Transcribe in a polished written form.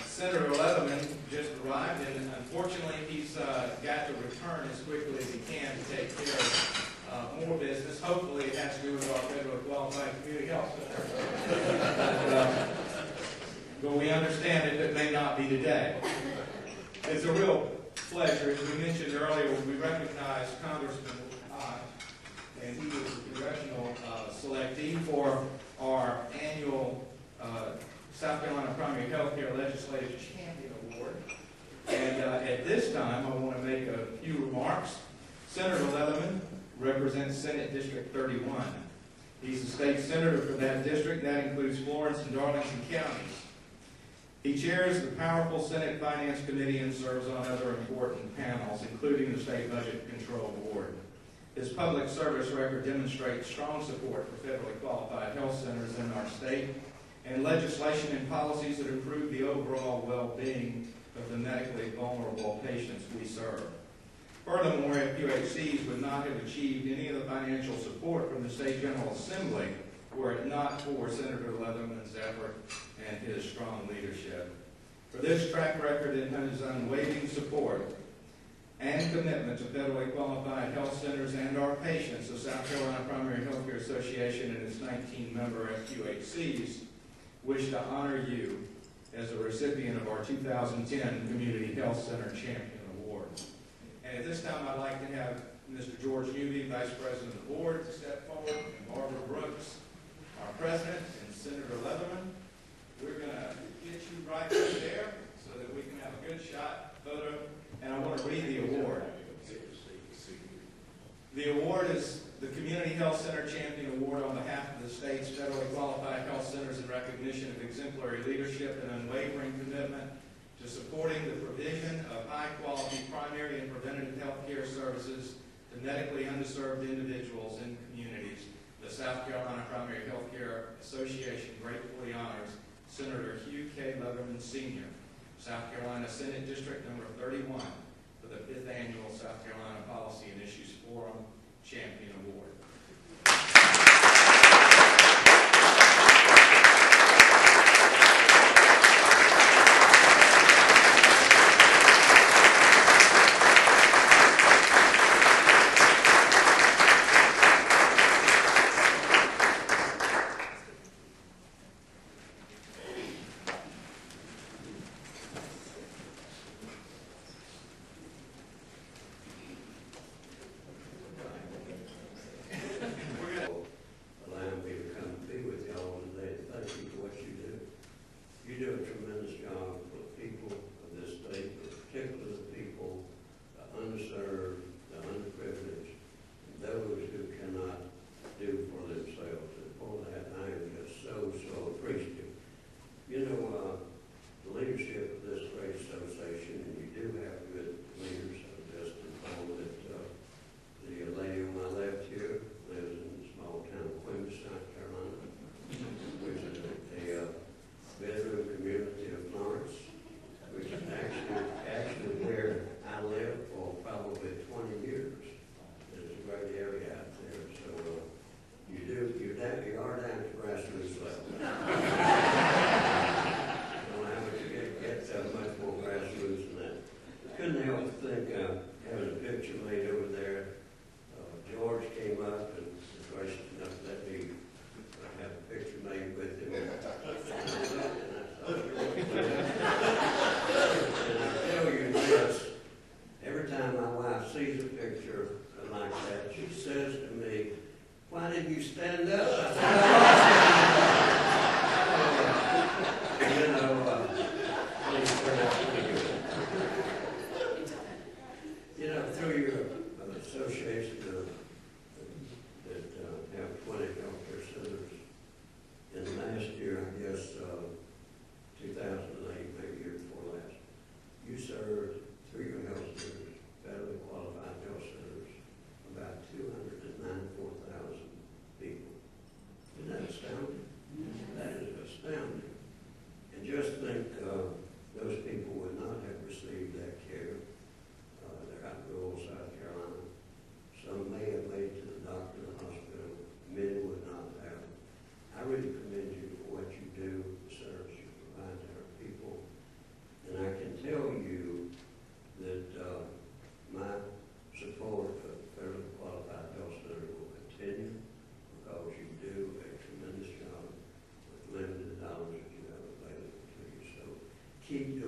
Senator Leatherman just arrived, and unfortunately he's got to return as quickly as he can to take care of more business. Hopefully it has to do with our federally qualified community health center. But we understand it may not be today. It's a real pleasure. As we mentioned earlier, we recognize Congressman Ott, and he was the congressional selectee for our annual South Carolina Primary Health Care Legislative Champion Award. And at this time, I want to make a few remarks. Senator Leatherman represents Senate District 31. He's the state senator for that district. That includes Florence and Darlington counties. He chairs the powerful Senate Finance Committee and serves on other important panels, including the State Budget Control Board. His public service record demonstrates strong support for federally qualified health centers in our state and legislation and policies that improve the overall well-being of the medically vulnerable patients we serve. Furthermore, FQHCs would not have achieved any of the financial support from the State General Assembly were it not for Senator Leatherman's effort and his strong leadership. For this track record and his unwavering support and commitment to federally qualified health centers and our patients, the South Carolina Primary Health Care Association and its 19-member FQHCs wish to honor you as a recipient of our 2010 Community Health Center Champion Award. And at this time, I'd like to have Mr. George Newby, Vice President of the Board, to step forward, and Barbara Brooks, our President, and Senator Leatherman. We're going to get you right over there so that we can have a good shot photo. And I want to read the award. The award is the Community Health Center Champion Award on behalf of the state's federally qualified health centers in recognition of exemplary leadership and unwavering commitment to supporting the provision of high-quality primary and preventative health care services to medically underserved individuals in communities. The South Carolina Primary Health Care Association gratefully honors Senator Hugh K. Leatherman, Sr., South Carolina Senate District number 31, for the 5th Annual South Carolina Policy and Issues Forum Champion Award. Through your keep